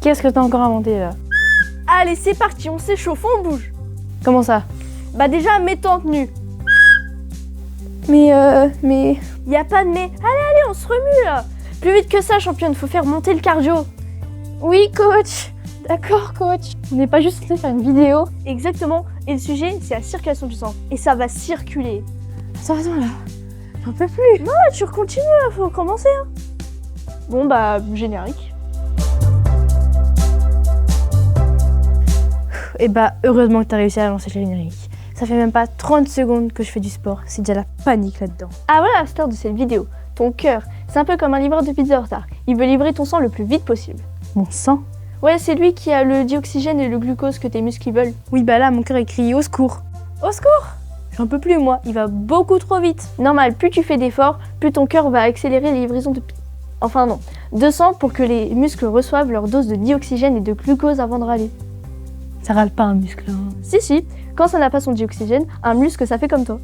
Qu'est-ce que t'as encore inventé là? Allez, c'est parti, on s'échauffe, on bouge. Comment ça? Bah déjà, mets-toi en tenue. Mais... Y a pas de mais. Allez, on se remue là. Plus vite que ça, championne, faut faire monter le cardio. Oui, coach. D'accord, coach. On n'est pas juste censé faire une vidéo. Exactement, et le sujet, c'est la circulation du sang. Et ça va circuler. Attends là. J'en peux plus. Non, tu continues là, faut commencer. Hein. Bon bah, générique. Et bah, heureusement que t'as réussi à lancer le générique. Ça fait même pas 30 secondes que je fais du sport, c'est déjà la panique là-dedans. Ah voilà la star de cette vidéo. Ton cœur, c'est un peu comme un livreur de pizza en retard. Il veut livrer ton sang le plus vite possible. Mon sang? Ouais, c'est lui qui a le dioxygène et le glucose que tes muscles veulent. Oui, bah là, mon cœur est crié au secours. Au secours! J'en peux plus, moi, il va beaucoup trop vite. Normal, plus tu fais d'efforts, plus ton cœur va accélérer les livraisons de sang pour que les muscles reçoivent leur dose de dioxygène et de glucose avant de râler. Ça râle pas un muscle, hein. Si, quand ça n'a pas son dioxygène, un muscle ça fait comme toi.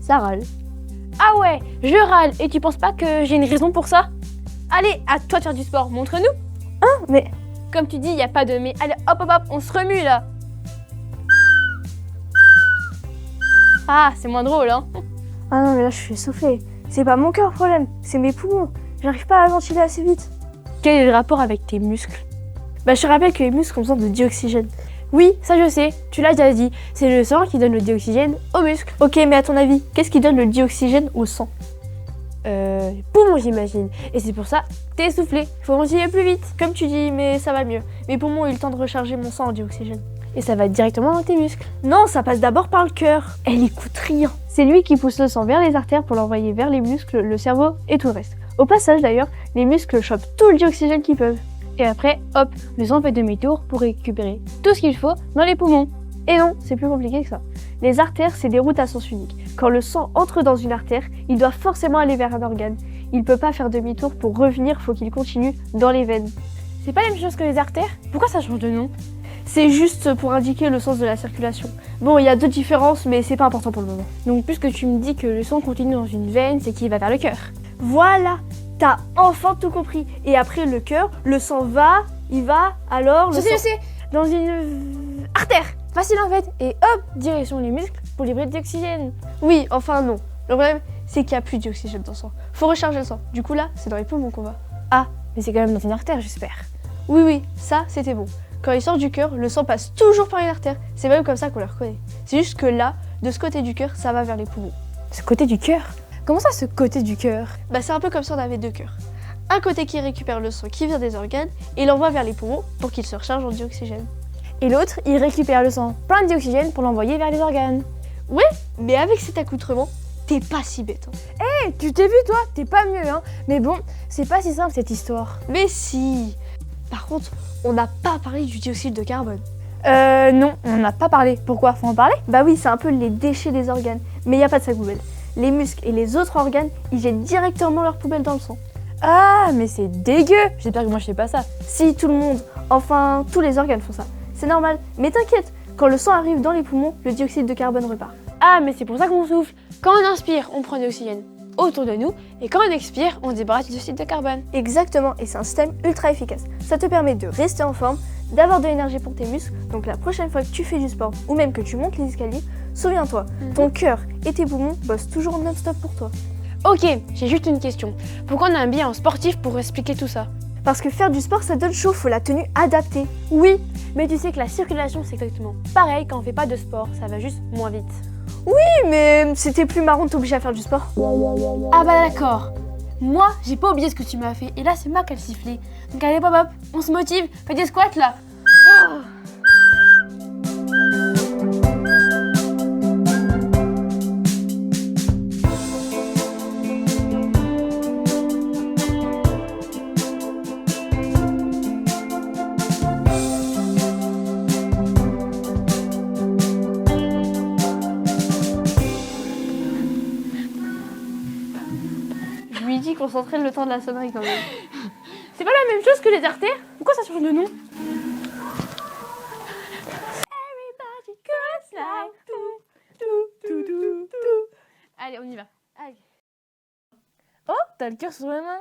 Ça râle. Ah ouais, je râle, et tu penses pas que j'ai une raison pour ça? Allez, à toi de faire du sport, montre-nous. Hein? Mais... Comme tu dis, y a pas de mais. Allez, hop, on se remue là. Ah, c'est moins drôle, hein. Ah non, mais là je suis essoufflée. C'est pas mon cœur le problème, c'est mes poumons. J'arrive pas à ventiler assez vite. Quel est le rapport avec tes muscles? Bah je te rappelle que les muscles ont besoin de dioxygène. Oui, ça je sais, tu l'as déjà dit. C'est le sang qui donne le dioxygène aux muscles. Ok, mais à ton avis, qu'est-ce qui donne le dioxygène au sang? Les poumons, j'imagine. Et c'est pour ça que t'es essoufflé. Faut ventiler plus vite. Comme tu dis, mais ça va mieux. Mes poumons ont eu le temps de recharger mon sang en dioxygène. Et ça va directement dans tes muscles. Non, ça passe d'abord par le cœur. Elle écoute rien. C'est lui qui pousse le sang vers les artères pour l'envoyer vers les muscles, le cerveau et tout le reste. Au passage d'ailleurs, les muscles chopent tout le dioxygène qu'ils peuvent. Et après, hop, le sang fait demi-tour pour récupérer tout ce qu'il faut dans les poumons. Et non, c'est plus compliqué que ça. Les artères, c'est des routes à sens unique. Quand le sang entre dans une artère, il doit forcément aller vers un organe. Il peut pas faire demi-tour pour revenir, faut qu'il continue dans les veines. C'est pas la même chose que les artères? Pourquoi ça change de nom? C'est juste pour indiquer le sens de la circulation. Bon, il y a deux différences, mais c'est pas important pour le moment. Donc puisque tu me dis que le sang continue dans une veine, c'est qu'il va vers le cœur. Voilà, t'as enfin tout compris. Et après le cœur, le sang va, il va, alors Je sais, dans une artère. Facile en fait. Et hop, direction les muscles pour livrer de l'oxygène. Oui, enfin non. Le problème, c'est qu'il n'y a plus d'oxygène dans le sang. Faut recharger le sang. Du coup là, c'est dans les poumons qu'on va. Ah, mais c'est quand même dans une artère, j'espère. Oui, ça, c'était bon. Quand il sort du cœur, le sang passe toujours par une artère. C'est même comme ça qu'on le reconnaît. C'est juste que là, de ce côté du cœur, ça va vers les poumons. Ce côté du cœur? Comment ça, ce côté du cœur? Bah c'est un peu comme si on avait deux cœurs. Un côté qui récupère le sang qui vient des organes et l'envoie vers les poumons pour qu'il se recharge en dioxygène. Et l'autre, il récupère le sang plein de dioxygène pour l'envoyer vers les organes. Ouais, mais avec cet accoutrement, t'es pas si bête. Hein. Hé, tu t'es vu toi? T'es pas mieux, hein. Mais bon, c'est pas si simple cette histoire. Mais si. Par contre, on n'a pas parlé du dioxyde de carbone. Non, on n'a pas parlé. Pourquoi? Faut en parler? Bah oui, c'est un peu les déchets des organes. Mais y a pas de sac poubelle. Les muscles et les autres organes, ils jettent directement leur poubelle dans le sang. Ah, mais c'est dégueu. J'espère que moi je fais pas ça. Si, tout le monde. Enfin, tous les organes font ça. C'est normal. Mais t'inquiète, quand le sang arrive dans les poumons, le dioxyde de carbone repart. Ah, mais c'est pour ça qu'on souffle. Quand on inspire, on prend de l'oxygène autour de nous. Et quand on expire, on se débarrasse du dioxyde de carbone. Exactement, et c'est un système ultra efficace. Ça te permet de rester en forme, d'avoir de l'énergie pour tes muscles. Donc la prochaine fois que tu fais du sport ou même que tu montes les escaliers, souviens-toi, ton cœur et tes poumons bossent toujours non-stop pour toi. Ok, j'ai juste une question. Pourquoi on a un billet en sportif pour expliquer tout ça? Parce que faire du sport, ça donne chaud, faut la tenue adaptée. Oui, mais tu sais que la circulation, c'est exactement pareil quand on fait pas de sport, ça va juste moins vite. Oui, mais c'était plus marrant de t'obliger à faire du sport. Ah bah d'accord. Moi, j'ai pas oublié ce que tu m'as fait, et là c'est moi qui ai sifflé. Donc allez hop, on se motive, fais des squats là. Oh. Je lui dis qu'on s'entraîne le temps de la sonnerie quand même. C'est pas la même chose que les artères? Pourquoi ça change de nom? Allez, on y va. Allez. Oh, t'as le cœur sur la main.